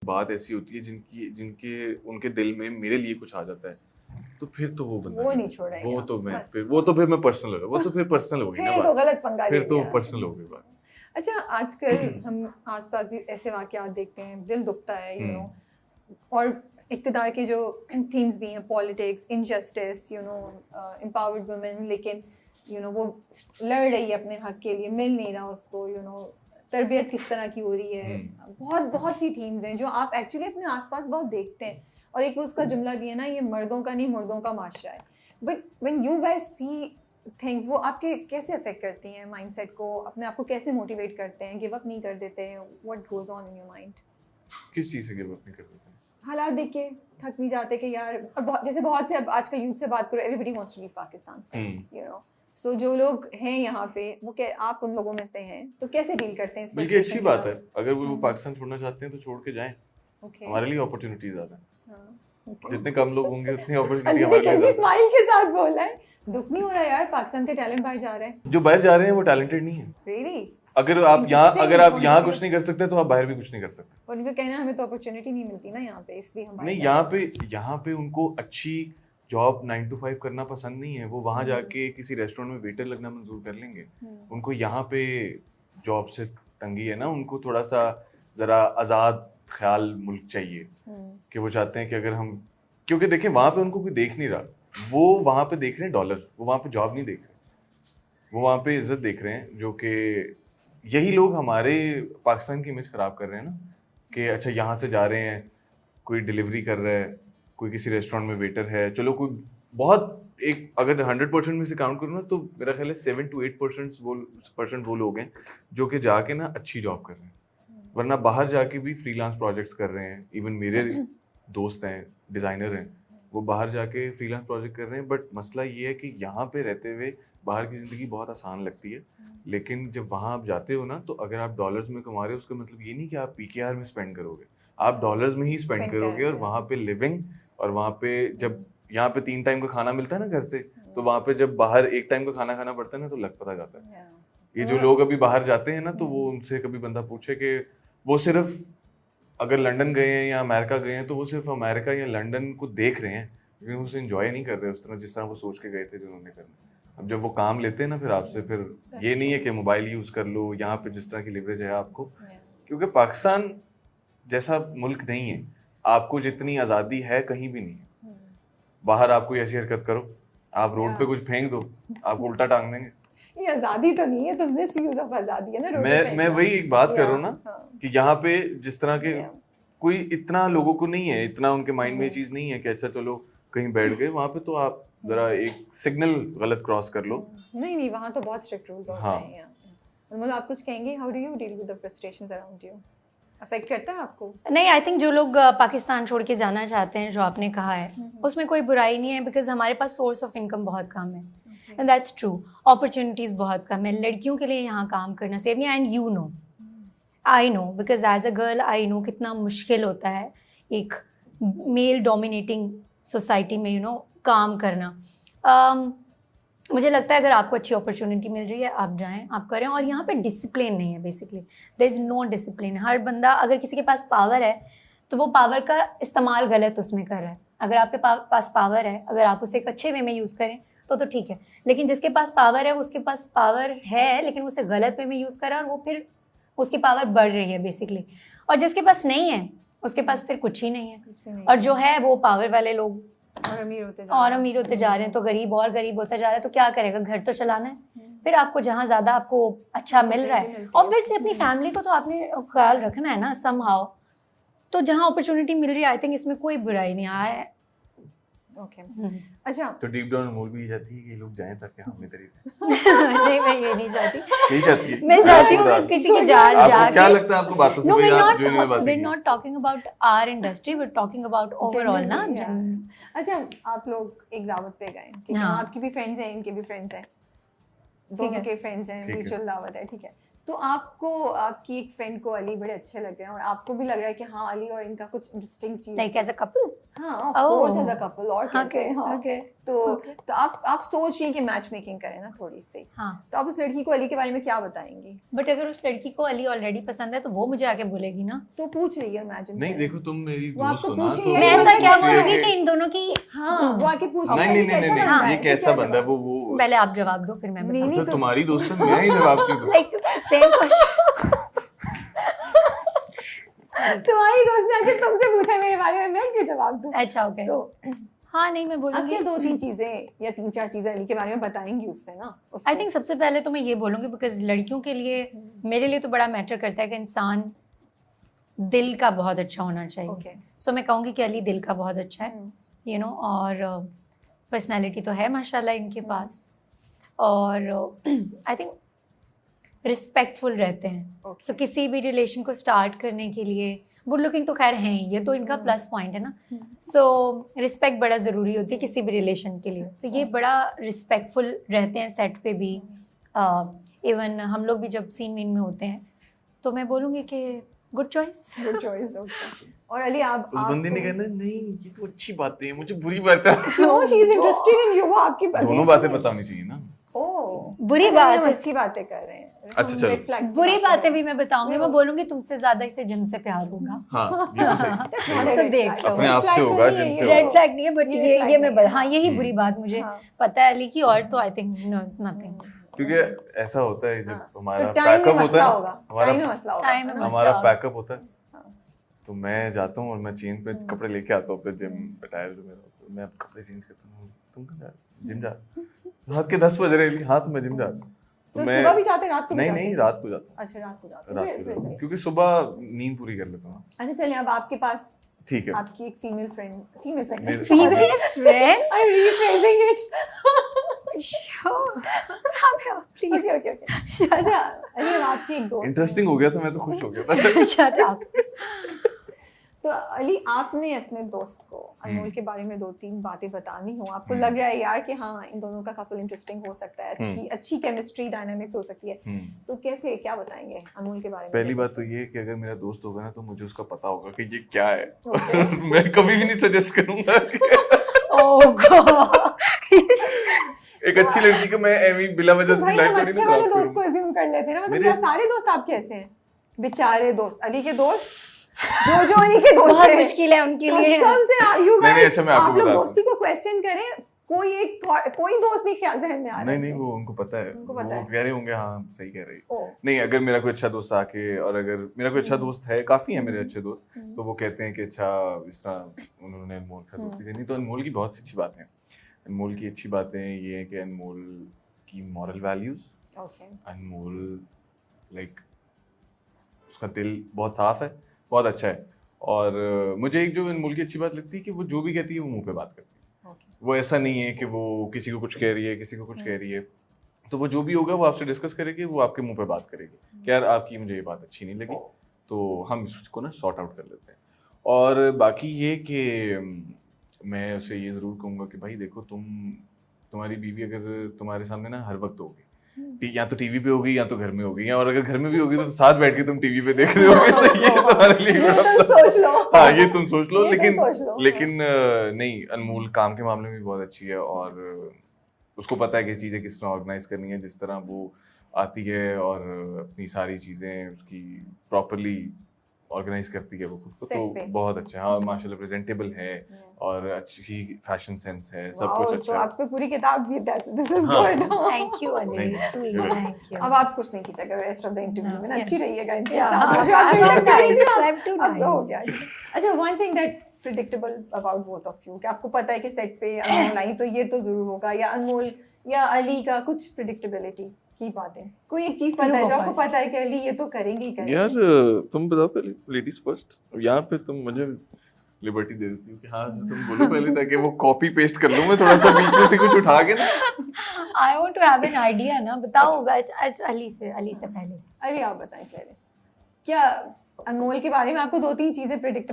बात ऐसी होती है जिनके उनके दिल में मेरे लिए कुछ आ जाता है, तो फिर तो वो बंदा वो नहीं छोड़ेंगे वो आप, तो मैं बस। फिर मैं पर्सनल हो गई ना फिर तो बात, गलत पंगा ले फिर तो लिया। पर्सनल हो गई बात। अच्छा, आजकल हम आसपास ऐसे वाकयात देखते हैं, दिल दुखता है, यू नो, और इक़्तिदार के जो थीम्स भी हैं, politics, injustice, you know, empowered women, लेकिन यू नो वो लड़ रही है अपने हक के लिए, मिल नहीं रहा उसको, यू नो, तरबियत किस तरह की हो रही है, बहुत बहुत सी थीम्स हैं जो आप एक्चुअली अपने आसपास बहुत देखते हैं। और एक वो उसका जुमला भी है ना, ये मर्दों का नहीं मुर्दों का माशरा है। But when you guys see things, वो आपके कैसे अफेक्ट करती हैं माइंडसेट को, अपने आप को कैसे मोटिवेट करते हैं, गिव अप नहीं कर देते हैं, what goes on in your mind? किस चीज़ से गिव अप नहीं कर देते? हालात देख के थक नहीं जाते कि यार, और जैसे बहुत से अब आजकल यूथ से बात करो, everybody wants to leave Pakistan, you know, so जो लोग हैं यहाँ पे, वो आप उन लोगों में से हैं, तो कैसे डील करते हैं इस बल्कि अच्छी बात है, अगर वो पाकिस्तान छोड़ना चाहते हैं तो छोड़ के जाएं, हमारे लिए अपॉर्चुनिटीज ज़्यादा हैं। जितने कम लोग होंगे उतनी अपॉर्चुनिटी हमारे लिए ज़्यादा। स्माइल के साथ बोला है, दुख नहीं हो रहा यार, पाकिस्तान के टैलेंट बाहर जा रहे हैं। जो बाहर जा रहे हैं वो टैलेंटेड नहीं है। रियली? अगर आप यहाँ कुछ नहीं कर सकते तो आप बाहर भी कुछ नहीं कर सकते। और उनका कहना है हमें तो अपॉर्चुनिटी नहीं मिलती ना यहाँ पे, इसलिए हम नहीं, यहाँ पे उनको अच्छी जॉब 9 to 5 करना पसंद नहीं है, वो वहाँ जाके किसी रेस्टोरेंट में वेटर लगना मंजूर कर लेंगे। उनको यहाँ पे जॉब से तंगी है ना, उनको थोड़ा सा जरा आज़ाद ख्याल मुल्क चाहिए, कि वो चाहते हैं कि अगर हम, क्योंकि देखें वहाँ पे उनको कोई देख नहीं रहा, वो वहाँ पे देख रहे हैं डॉलर, वो वहाँ पे जॉब नहीं देख रहे, वो वहाँ पे इज्जत देख रहे हैं, जो कि यही लोग हमारे पाकिस्तान की इमेज खराब कर रहे हैं ना, कि अच्छा यहाँ से जा रहे हैं, कोई डिलीवरी कर रहा है, कोई किसी रेस्टोरेंट में वेटर है, चलो कोई बहुत एक, अगर 100% में से काउंट करूँ ना तो मेरा ख्याल है 7 to 8% वो लोग हैं जो कि जाके ना अच्छी जॉब कर रहे हैं, वरना बाहर जाके भी फ्रीलांस प्रोजेक्ट्स कर रहे हैं। इवन मेरे दोस्त हैं, डिज़ाइनर हैं, वो बाहर जाके फ्रीलांस प्रोजेक्ट कर रहे हैं। बट मसला ये है कि यहाँ पे रहते हुए बाहर की ज़िंदगी बहुत आसान लगती है, लेकिन जब वहाँ आप जाते हो ना, तो अगर आप डॉलर्स में कमा रहे हो, उसका मतलब ये नहीं कि आप PKR में स्पेंड करोगे, आप डॉलर्स में ही स्पेंड करोगे। और वहाँ पे लिविंग, और वहाँ पे जब यहाँ पे 3 टाइम का खाना मिलता है ना घर से, तो वहाँ पे जब बाहर 1 टाइम का खाना खाना पड़ता है ना, तो लग पता जाता है। ये जो लोग अभी बाहर जाते हैं ना, तो वो उनसे कभी बंदा पूछे कि वो सिर्फ अगर लंदन गए हैं या अमेरिका गए हैं, तो वो सिर्फ अमेरिका या लंदन को देख रहे हैं, लेकिन उसे एंजॉय नहीं कर रहे उस तरह जिस तरह वो सोच के गए थे जो उन्होंने करना। अब जब वो काम लेते हैं ना फिर आपसे, फिर ये नहीं है कि मोबाइल यूज़ कर लो, यहाँ पे जिस तरह की लिवरेज है आपको, क्योंकि पाकिस्तान जैसा मुल्क नहीं है, आपको जितनी आज़ादी है कहीं भी नहीं है। बाहर आप कोई ऐसी हरकत करो, आप रोड पे कुछ फेंक दो, आपको उल्टा टांग देंगे। ये आज़ादी तो नहीं है, तो मिस यूज ऑफ आज़ादी है ना। मैं वही एक बात कर रहा हूँ ना, कि यहाँ पे जिस तरह के कोई इतना लोगों को नहीं है, इतना उनके माइंड में ये चीज़ नहीं है कि अच्छा चलो कहीं बैठ गए, वहाँ पे तो आप जरा एक सिग्नल गलत क्रॉस कर लो। नहीं, वहाँ तो बहुत स्ट्रिक्ट रूल्स होते हैं। मतलब आप कुछ कहेंगे, how do you deal with the frustrations around you? Affect करता है आपको? नहीं, आई थिंक जो लोग पाकिस्तान छोड़ के जाना चाहते हैं, जो आपने कहा है, उसमें कोई बुराई नहीं है, बिकॉज हमारे पास सोर्स ऑफ इनकम बहुत कम है, एंड दैट्स ट्रू। अपॉर्चुनिटीज़ बहुत कम है, लड़कियों के लिए यहाँ काम करना सेफ नहीं। And you know, I know, because as a girl I know कितना मुश्किल होता है एक मेल डोमिनेटिंग सोसाइटी में, यू नो, काम करना। मुझे लगता है अगर आपको अच्छी अपॉर्चुनिटी मिल रही है, आप जाएं, आप करें। और यहाँ पे डिसिप्लिन नहीं है, basically there is no discipline. हर बंदा, अगर किसी के पास पावर है तो वो पावर का इस्तेमाल गलत उसमें कर रहा है। अगर आपके पास पावर है, अगर आप उसे एक अच्छे वे में यूज़ करें तो ठीक है, लेकिन जिसके पास पावर है, उसके पास पावर है लेकिन उसे गलत वे में यूज़ कर रहा है, और वो फिर उसकी पावर बढ़ रही है बेसिकली। और जिसके पास नहीं है, उसके पास फिर कुछ ही नहीं है। और जो है वो पावर वाले लोग और अमीर होते जा रहे हैं, तो गरीब और गरीब होता जा रहा है। तो क्या करेगा, घर तो चलाना है। फिर आपको जहाँ ज़्यादा आपको अच्छा मिल रहा है, ऑब्वियसली अपनी फैमिली को तो आपने ख्याल रखना है ना समहाउ। तो जहाँ अपॉर्चुनिटी मिल रही है, आई थिंक इसमें कोई बुराई नहीं आया। ओके, अच्छा, तो डीप डाउन अनमोल भी चाहती है कि लोग जाएं ताकि हम इधर ही नहीं, मैं ये नहीं चाहती। नहीं चाहती है, मैं चाहती हूँ किसी की जान जाके। क्या लगता है आपको बातों से? No, we're not talking about our industry, we're talking about overall ना। अच्छा, आप लोग एक दावत पे गए, ठीक है, आपकी भी फ्रेंड्स हैं, इनके भी फ्रेंड्स हैं, दोनों के फ्रेंड्स हैं, म्यूचुअल दावत है, ठीक है। तो आपको आपकी एक फ्रेंड को अली बड़े अच्छे लग रहे हैं, और आपको भी लग रहा है कि हाँ अली और इनका कुछ इंटरेस्टिंग चीज, लाइक एज अ कपल। हाँ of course as a couple और कैसे हाँ ओके तो आप सोच रही हैं कि मैच मेकिंग करें ना थोड़ी सी, हाँ। तो आप उस लड़की को अली के बारे में क्या बताएंगी? बट अगर उस लड़की को अली ऑलरेडी पसंद है तो वो मुझे आके बोलेगी ना। तो पूछ रही है, इमेजिन नहीं देखो तुम मेरी वो दोस्त आपको हो ना, पूछेगी, तो मैं वो ऐसा क्या कैसा बोलूंगी है? कि इन दोनों की हाँ वो आके पूछ नहीं नहीं नहीं नहीं नहीं, ये कैसा बंदा है वो पहले आप जवाब दो फिर मैं नहीं, बताऊँ। अच्छा तुम्हारी दोस्त है, मैं ही जवाब क्यों दूं? Like same question. तुम्हारी दोस्त ने आके तुमसे पूछा मेरे बारे में, मैं क्यों जवाब दूं? अच्छा ओके तो हाँ नहीं मैं आप बोलूंगी क्या 2-3 चीजें या 3-4 चीजें अली के बारे में बताएंगी उससे ना? आई थिंक सबसे पहले तो मैं ये बोलूंगी बिकॉज लड़कियों के लिए मेरे लिए तो बड़ा मैटर करता है कि इंसान दिल का बहुत अच्छा होना चाहिए। ओके सो मैं कहूँगी कि अली दिल का बहुत अच्छा है यू नो, और पर्सनालिटी तो है माशाल्लाह इनके पास, और आई थिंक रिस्पेक्टफुल रहते हैं। सो किसी भी रिलेशन को स्टार्ट करने के लिए गुड लुकिंग तो खैर हैं ही, ये तो इनका प्लस पॉइंट है ना। सो रिस्पेक्ट बड़ा ज़रूरी होती है किसी भी रिलेशन के लिए, तो ये बड़ा रिस्पेक्टफुल रहते हैं सेट पे भी। इवन हम लोग भी जब सीन वीन में होते हैं तो मैं बोलूँगी कि good choice. Good choice. Okay और अली आप उस बंदे ने कहना नहीं ये तो अच्छी बातें हैं, मुझे बुरी बातें no she is interested in you, वो आपकी दोनों बातें बतानी चाहिए ना। ओह बुरी बात हम है। अच्छी बातें कर रहे हैं। अच्छा, चलो। Red flags की बुरी बातें बातें हैं। भी मैं बताऊंगी, मैं बोलूंगी तुमसे ज्यादा इसे जिम से प्यार होगा। हाँ ये तो सही That's सही not a बात। सब red देख flag. लो। अपने आप Red से flag तो होगा, नहीं है जिनसे ये। होगा। रेड फ्लैग नहीं है, बट ये ये red ये flag मैं नहीं है। हाँ यही बुरी बात मुझे हाँ। पता है अली की, और तो आई थिंक नथिंग। क्योंकि ऐसा होता है जब हाँ। हमारा तो टाइम में पैकअप मसला होता होगा, है, टाइम में मसला होगा, टाइम में है ना? मसला हमारा होगा। पैकअप होता है, हाँ। तो मैं जाता हूँ और मैं चेंज पे कपड़े लेके आता हूँ, फिर जिम अटायर जो मेरा होता है, मैं अब कपड़े चेंज करता हूँ। तुम कहाँ जा रहे हो? जिम जा रहे हो? रात के 10 बज रहे हैं। हाँ तो मैं जिम जा रहा हूँ। तो सुबह भी जाते हैं, रात को भी नहीं जाते नहीं हैं? रात को जाता हूँ, अच्छा रात को जाते रात हैं, को फिर जाता हूँ, सही। क्योंकि सुबह नींद पूरी कर लेता हूँ। अच्छा चलिए अब आपके पास ठीक है। आपकी एक female friend female friend I am rephrasing it please okay okay okay अच्छा अली अब आपकी एक दोस्त इंटरेस्टिंग हो गया था, मैं तो खुश हो गया था। Shut up. तो अली आपने अपने दोस्त को अनमोल के बारे में 2-3 बातें बतानी हो, आपको लग रहा है यार कि हाँ इन दोनों का कपल इंटरेस्टिंग हो सकता है, अच्छी केमिस्ट्री डायनामिक्स हो सकती है, तो कैसे क्या बताएंगे अनमोल के बारे में? पहली बात तो ये कि अगर मेरा दोस्त होगा ना तो मुझे उसका पता होगा कि ये क्या है। मैं कभी भी नहीं सजेस्ट करूंगा ओह गॉड। एक अच्छी लड़की को मैं एमी बिला वजह से भाई लाइक हम थोड़ी अच्छे ना वाले क्रॉस दोस्त को करूंगा। अज्यूम कर लेते हैं ना, मतलब मेरे- क्या सारे दोस्त आपके ऐसे हैं? बेचारे दोस्त, अली के दोस्त जो अली के दोस्त बहुत हैं। मुश्किल है उनके लिए। सबसे you नहीं, guys, अच्छा, मैं आपको आप लोग बताता हूँ। दोस्ती को क्वेश्चन करें, कोई दोस्त नहीं ख्याल जहन में आ रहा नहीं है। नहीं वो उनको पता है, उनको वो पता है। कह रहे होंगे हाँ सही कह रही है। ओह, नहीं अगर मेरा कोई अच्छा दोस्त आके, और अगर मेरा कोई अच्छा दोस्त है, काफी है मेरे अच्छे दोस्त, तो वो कहते हैं कि अच्छा इस तरह उन्होंने अनमोल के साथ दोस्ती करनी, तो अनमोल की बहुत सी अच्छी बातें हैं। अनमोल की अच्छी बातें ये है कि अनमोल की मॉरल वैल्यूज, ओके अनमोल लाइक उसका दिल बहुत साफ है, बहुत अच्छा है। और मुझे एक जो अनमोल की अच्छी बात लगती है कि वो जो भी कहती है वो मुंह पे बात करती है। ओके वो ऐसा नहीं है कि वो किसी को कुछ कह रही है, किसी को कुछ कह रही है, तो वो जो भी होगा वो आपसे डिस्कस करेगी, वो आपके मुंह पे बात करेगी कि यार आपकी मुझे ये बात अच्छी नहीं लगी, तो हम इसको ना सॉर्ट आउट कर लेते हैं। और बाकी ये कि मैं उसे ये ज़रूर कहूँगा कि भाई देखो तुम्हारी बीवी अगर तुम्हारे सामने ना हर वक्त होगी, या तो टीवी पे होगी या तो घर में होगी, या और अगर घर में भी होगी तो साथ बैठ के तुम टीवी पे देख रहे होगे, तो ये तुम्हारे लिए ये बड़ा तुम सोच लो। हाँ ये तुम सोच लो। ये तुम लेकिन सोच लो। लेकिन नहीं, अनमोल काम के मामले में भी बहुत अच्छी है, और उसको पता है कि चीज़ें किस तरह ऑर्गेनाइज करनी है, जिस तरह वो आती है और अपनी सारी चीज़ें उसकी प्रॉपरली ऑर्गेनाइज करती है वो खुद को, Set तो पे। बहुत अच्छा है। हाँ माशाल्लाह प्रेजेंटेबल है और अच्छी फैशन सेंस है, सब वाओ, कुछ तो अच्छा है। आपको पूरी किताब भी दिस इज हाँ। गुड। थैंक यू अली, नहीं, sweet, you're welcome. Thank you. अब आप कुछ नहीं कीजिएगा रेस्ट ऑफ द इंटरव्यू में ना, Yes. अच्छी रहिएगा इनके Yeah, साथ। हाँ, जो आप I'm build-up too कर रही थी nice, ना, I'm too अब हो nice. गया। अच्छा one thing that's predictable about both of you, कि आपको पता है कि सेट पे अनमोल आई तो ये तो जरूर होगा, या अनमोल या अली का कुछ प्रेडिक्टेबिलिटी की बातें, कोई एक चीज पता है जो आपको पता है कि अली ये तो करेंगे ही करेंगे? यार तुम बताओ पहले, लेडीज फर्स्ट। यहाँ पे तुम मुझे लिबर्टी दे देती हो कि हाँ तुम बोलो पहले, ताकि वो कॉपी पेस्ट कर लूँ मैं थोड़ा सा बीच में से कुछ उठा के ना। I want to have an idea ना, बताओ अच्छा अली से पहले। अली आप बताएं पहले, क्या अनमोल के बारे में आपको 2-3 चीजें प्रेडिक्टेबल